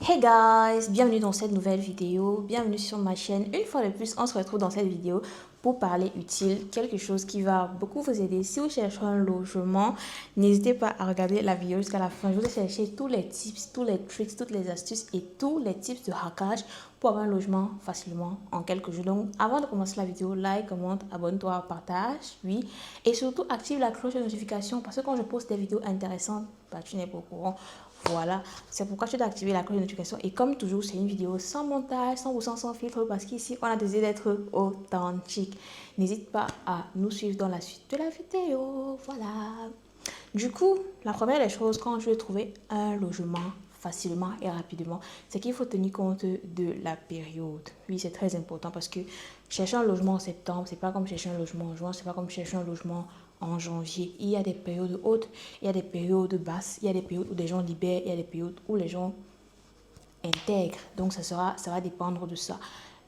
Hey guys, bienvenue dans cette nouvelle vidéo, bienvenue sur ma chaîne. Une fois de plus, on se retrouve dans cette vidéo pour parler utile, quelque chose qui va beaucoup vous aider. Si vous cherchez un logement, n'hésitez pas à regarder la vidéo jusqu'à la fin. Je vous ai cherché tous les tips, tous les tricks, toutes les astuces et tous les tips de hackage pour avoir un logement facilement en quelques jours. Donc, avant de commencer la vidéo, like, commente, abonne-toi, partage, oui. Et surtout, active la cloche de notification parce que quand je poste des vidéos intéressantes, tu n'es pas au courant. Voilà, c'est pourquoi tu dois activer la cloche de notification. Et comme toujours, c'est une vidéo sans montage, 100% sans filtre, parce qu'ici, on a décidé d'être authentique. N'hésite pas à nous suivre dans la suite de la vidéo. Voilà. Du coup, la première des choses, quand je vais trouver un logement facilement et rapidement, c'est qu'il faut tenir compte de la période. Oui, c'est très important parce que chercher un logement en septembre, c'est pas comme chercher un logement en juin, c'est pas comme chercher un logement en janvier. Il y a des périodes hautes, il y a des périodes basses, il y a des périodes où des gens libèrent, il y a des périodes où les gens intègrent. Donc ça va dépendre de ça,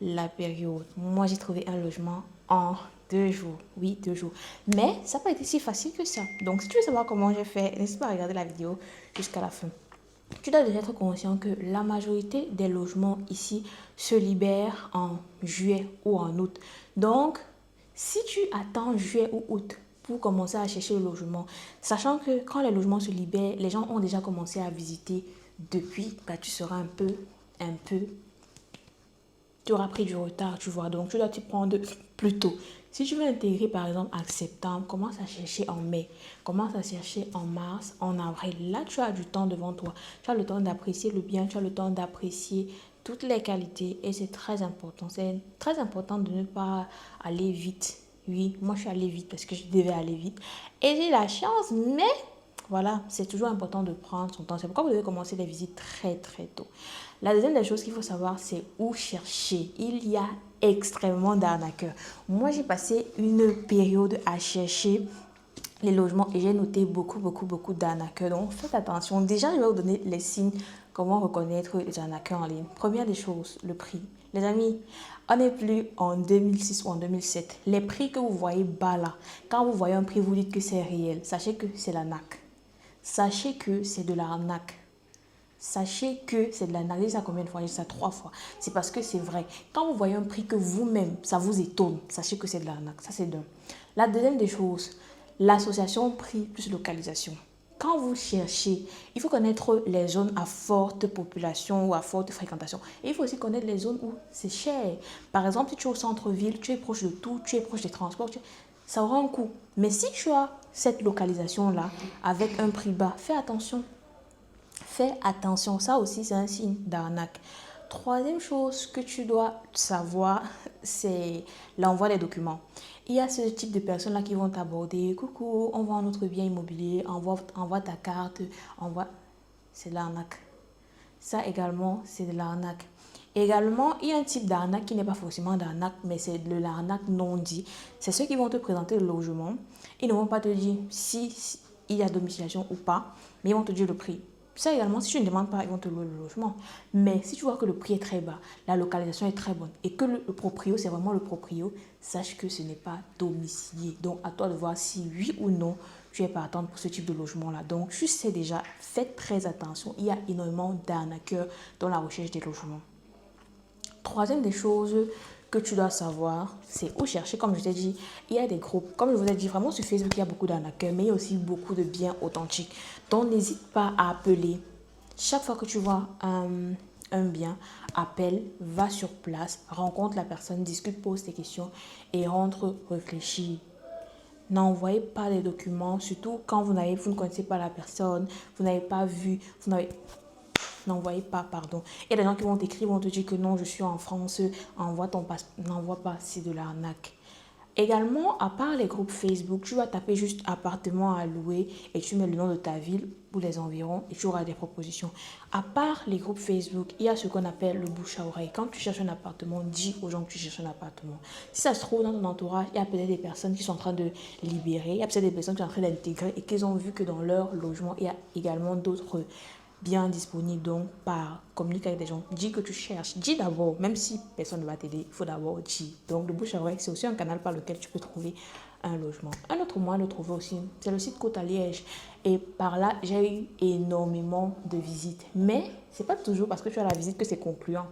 la période. Moi, j'ai trouvé un logement en 2 jours. Oui, 2 jours. Mais ça n'a pas été si facile que ça. Donc, si tu veux savoir comment j'ai fait, n'hésite pas à regarder la vidéo jusqu'à la fin. Tu dois déjà être conscient que la majorité des logements ici se libèrent en juillet ou en août. Donc, si tu attends juillet ou août pour commencer à chercher le logement, sachant que quand les logements se libèrent, les gens ont déjà commencé à visiter depuis, tu seras un peu tu auras pris du retard, tu vois. Donc, tu dois t'y prendre plus tôt. Si tu veux intégrer, par exemple, en septembre, commence à chercher en mai. Commence à chercher en mars, en avril. Là, tu as du temps devant toi. Tu as le temps d'apprécier le bien, tu as le temps d'apprécier toutes les qualités. Et c'est très important. C'est très important de ne pas aller vite. Oui, moi, je suis allée vite parce que je devais aller vite. Et j'ai la chance, mais voilà, c'est toujours important de prendre son temps. C'est pourquoi vous devez commencer les visites très très tôt. La deuxième des choses qu'il faut savoir, c'est où chercher. Il y a extrêmement d'arnaqueurs. Moi, j'ai passé une période à chercher les logements et j'ai noté beaucoup d'arnaqueurs. Donc, faites attention. Déjà, je vais vous donner les signes, comment reconnaître les arnaqueurs en ligne. Première des choses, le prix. Les amis, on n'est plus en 2006 ou en 2007. Les prix que vous voyez bas là, quand vous voyez un prix, vous dites que c'est réel. Sachez que c'est l'arnaque. Sachez que c'est de l'arnaque. Sachez que c'est de l'arnaque. J'ai dit ça combien de fois? J'ai dit ça 3 fois. C'est parce que c'est vrai. Quand vous voyez un prix que vous-même, ça vous étonne, sachez que c'est de l'arnaque. Ça, c'est d'un. La deuxième des choses, l'association prix plus localisation. Quand vous cherchez, il faut connaître les zones à forte population ou à forte fréquentation. Et il faut aussi connaître les zones où c'est cher. Par exemple, si tu es au centre-ville, tu es proche de tout, tu es proche des transports, ça aura un coût. Mais si tu as cette localisation-là avec un prix bas, fais attention. Fais attention, ça aussi c'est un signe d'arnaque. Troisième chose que tu dois savoir, c'est l'envoi des documents. Il y a ce type de personnes-là qui vont t'aborder. Coucou, on vend notre bien immobilier, envoie ta carte, envoie. C'est de l'arnaque. Ça également, c'est de l'arnaque. Également, il y a un type d'arnaque qui n'est pas forcément d'arnaque, mais c'est de l'arnaque non dit. C'est ceux qui vont te présenter le logement. Ils ne vont pas te dire si il y a domiciliation ou pas, mais ils vont te dire le prix. Ça également, si tu ne demandes pas, ils vont te louer le logement. Mais si tu vois que le prix est très bas, la localisation est très bonne et que le proprio, c'est vraiment le proprio, sache que ce n'est pas domicilié. Donc, à toi de voir si oui ou non, tu es partante pour ce type de logement-là. Donc, tu sais déjà, faites très attention. Il y a énormément d'arnaqueurs dans la recherche des logements. Troisième des choses que tu dois savoir, c'est où chercher. Comme je t'ai dit, il y a des groupes. Comme je vous ai dit, vraiment sur Facebook, il y a beaucoup d'arnaqueurs, mais il y a aussi beaucoup de biens authentiques. Donc, n'hésite pas à appeler. Chaque fois que tu vois un bien, appelle, va sur place, rencontre la personne, discute, pose tes questions et rentre réfléchir. N'envoyez pas les documents, surtout quand vous ne connaissez pas la personne, vous n'avez pas vu, n'envoyez pas, pardon. Il y a des gens qui vont t'écrire, vont te dire que non, je suis en France, envoie ton passeport. N'envoie pas, c'est de l'arnaque. Également, à part les groupes Facebook, tu vas taper juste appartement à louer et tu mets le nom de ta ville ou les environs et tu auras des propositions. À part les groupes Facebook, il y a ce qu'on appelle le bouche à oreille. Quand tu cherches un appartement, dis aux gens que tu cherches un appartement. Si ça se trouve dans ton entourage, il y a peut-être des personnes qui sont en train de libérer, il y a peut-être des personnes qui sont en train d'intégrer et qui ont vu que dans leur logement, il y a également d'autres bien disponible. Donc, communique avec des gens. Dis que tu cherches. Dis d'abord, même si personne ne va t'aider, il faut d'abord dire. Donc, le bouche à oreille, c'est aussi un canal par lequel tu peux trouver un logement. Un autre moyen de trouver aussi, c'est le site Côte à Liège. Et par là, j'ai eu énormément de visites. Mais ce n'est pas toujours parce que tu as la visite que c'est concluant.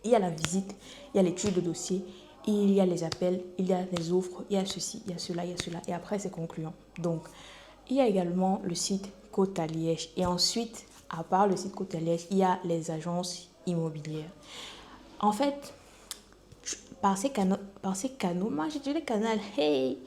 Il y a la visite, il y a l'étude de dossier, il y a les appels, il y a les offres, il y a ceci, il y a cela, il y a cela. Et après, c'est concluant. Donc, il y a également le site Côte à Liège. Et ensuite, à part le site Côte à Liège, il y a les agences immobilières. En fait, par ces canaux, moi j'ai dit les canaux, hey,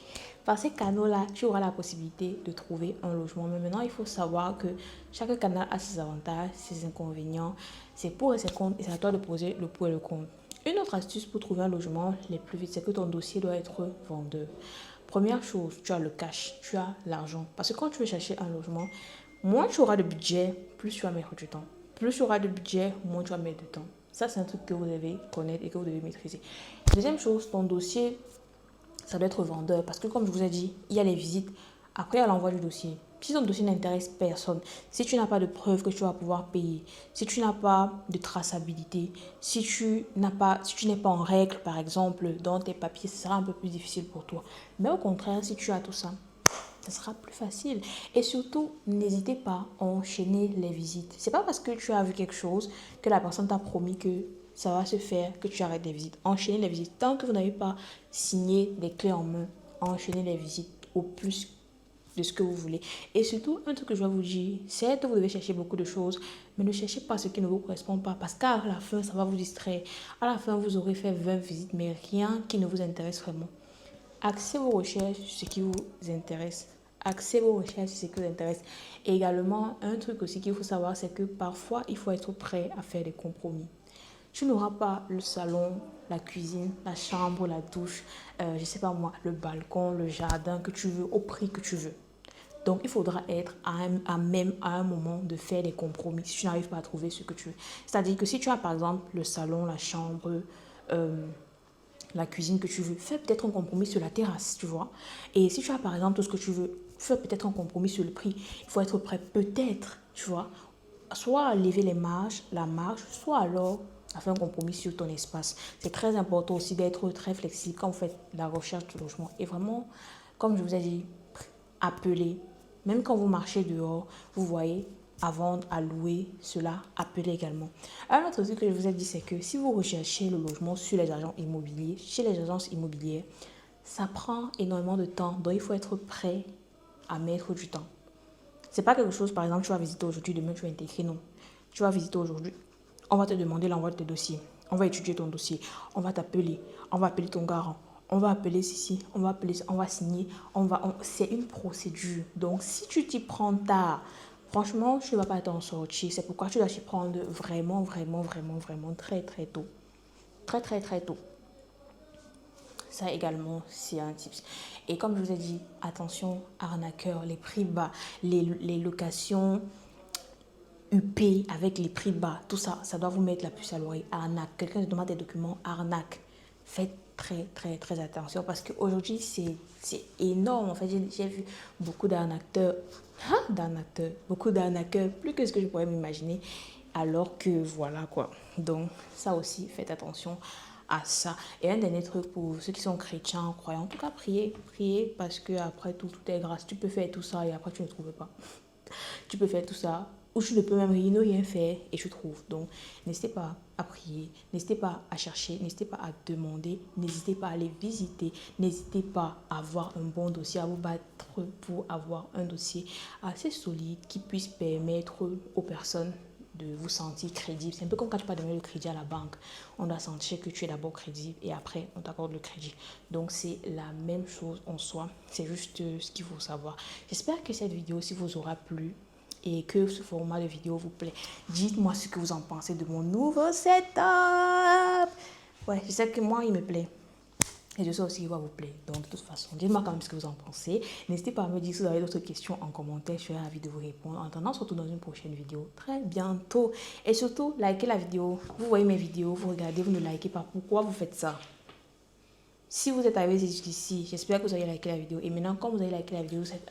par ces canaux-là, tu auras la possibilité de trouver un logement. Mais maintenant, il faut savoir que chaque canal a ses avantages, ses inconvénients, ses pour et ses contre, et c'est à toi de poser le pour et le contre. Une autre astuce pour trouver un logement les plus vite, c'est que ton dossier doit être vendeur. Première chose, tu as le cash, tu as l'argent. Parce que quand tu veux chercher un logement, moins tu auras de budget, plus tu vas mettre du temps. Plus tu auras de budget, moins tu vas mettre de temps. Ça, c'est un truc que vous devez connaître et que vous devez maîtriser. Deuxième chose, ton dossier, ça doit être vendeur. Parce que comme je vous ai dit, il y a les visites. Après, il y a l'envoi du dossier. Si ton dossier n'intéresse personne, si tu n'as pas de preuve que tu vas pouvoir payer, si tu n'as pas de traçabilité, si tu n'es pas en règle, par exemple, dans tes papiers, ce sera un peu plus difficile pour toi. Mais au contraire, si tu as tout ça, ça sera plus facile. Et surtout, n'hésitez pas à enchaîner les visites. C'est pas parce que tu as vu quelque chose que la personne t'a promis que ça va se faire que tu arrêtes les visites. Enchaînez les visites. Tant que vous n'avez pas signé des clés en main, enchaînez les visites au plus de ce que vous voulez. Et surtout, un truc que je vais vous dire, c'est que vous devez chercher beaucoup de choses, mais ne cherchez pas ce qui ne vous correspond pas, parce qu'à la fin, ça va vous distraire. À la fin, vous aurez fait 20 visites, mais rien qui ne vous intéresse vraiment. Axez vos recherches sur ce qui vous intéresse. Axez vos recherches sur ce qui vous intéresse. Et également, un truc aussi qu'il faut savoir, c'est que parfois, il faut être prêt à faire des compromis. Tu n'auras pas le salon, la cuisine, la chambre, la douche, je ne sais pas moi, le balcon, le jardin que tu veux, au prix que tu veux. Donc, il faudra être même à un moment de faire des compromis si tu n'arrives pas à trouver ce que tu veux. C'est-à-dire que si tu as par exemple le salon, la chambre, la cuisine que tu veux, fais peut-être un compromis sur la terrasse, tu vois. Et si tu as par exemple tout ce que tu veux, fais peut-être un compromis sur le prix. Il faut être prêt peut-être, tu vois, soit à lever la marge, soit alors à faire un compromis sur ton espace. C'est très important aussi d'être très flexible quand vous faites la recherche de logement. Et vraiment, comme je vous ai dit, appelez. Même quand vous marchez dehors, vous voyez, avant à louer, cela, appelez également. Un autre truc que je vous ai dit, c'est que si vous recherchez le logement sur les agents immobiliers, chez les agences immobilières, ça prend énormément de temps. Donc, il faut être prêt à mettre du temps. C'est pas quelque chose, par exemple, tu vas visiter aujourd'hui, demain tu vas intégrer, non. Tu vas visiter aujourd'hui, on va te demander l'envoi de tes dossiers. On va étudier ton dossier. On va t'appeler. On va appeler ton garant. On va appeler ceci. On va appeler, on va signer. C'est une procédure. Donc, si tu t'y prends tard, franchement, tu ne vas pas t'en sortir. C'est pourquoi tu dois t'y prendre vraiment, vraiment, vraiment, vraiment très, très tôt. Très, très, très tôt. Ça également, c'est un tips. Et comme je vous ai dit, attention, arnaqueurs, les prix bas, les locations UP avec les prix bas, tout ça, ça doit vous mettre la puce à l'oreille. Arnaque. Quelqu'un te demande des documents, arnaque. Faites très, très, très attention parce qu'aujourd'hui, c'est énorme. En fait, j'ai vu beaucoup d'arnaqueurs, beaucoup d'arnaqueurs, plus que ce que je pourrais m'imaginer. Alors que voilà quoi. Donc, ça aussi, faites attention à ça. Et un dernier truc pour ceux qui sont chrétiens, croyants, en tout cas, priez parce que après tout est grâce. Tu peux faire tout ça et après tu ne trouves pas. Tu peux faire tout ça ou tu ne peux même rien faire et tu trouves. Donc, n'hésitez pas à prier, n'hésitez pas à chercher, n'hésitez pas à demander, n'hésitez pas à aller visiter, n'hésitez pas à avoir un bon dossier, à vous battre pour avoir un dossier assez solide qui puisse permettre aux personnes de vous sentir crédible. C'est un peu comme quand tu vas donner le crédit à la banque. On doit sentir que tu es d'abord crédible et après, on t'accorde le crédit. Donc, c'est la même chose en soi. C'est juste ce qu'il faut savoir. J'espère que cette vidéo, si vous aura plu et que ce format de vidéo vous plaît, dites-moi ce que vous en pensez de mon nouveau setup. Ouais, je sais que moi, il me plaît. Et je sais aussi qu'il va vous plaire. Donc, de toute façon, dites-moi quand même ce que vous en pensez. N'hésitez pas à me dire si vous avez d'autres questions en commentaire. Je serai ravie de vous répondre. En attendant, on se retrouve dans une prochaine vidéo très bientôt. Et surtout, likez la vidéo. Vous voyez mes vidéos, vous regardez, vous ne likez pas. Pourquoi vous faites ça? Si vous êtes arrivé jusqu'ici, j'espère que vous avez liké la vidéo. Et maintenant, quand vous avez liké la vidéo, c'est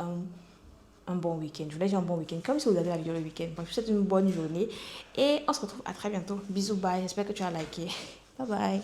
un bon week-end. Je voulais dire un bon week-end, comme si vous avez la vidéo le week-end. Bref, je vous souhaite une bonne journée. Et on se retrouve à très bientôt. Bisous, bye. J'espère que tu as liké. Bye bye.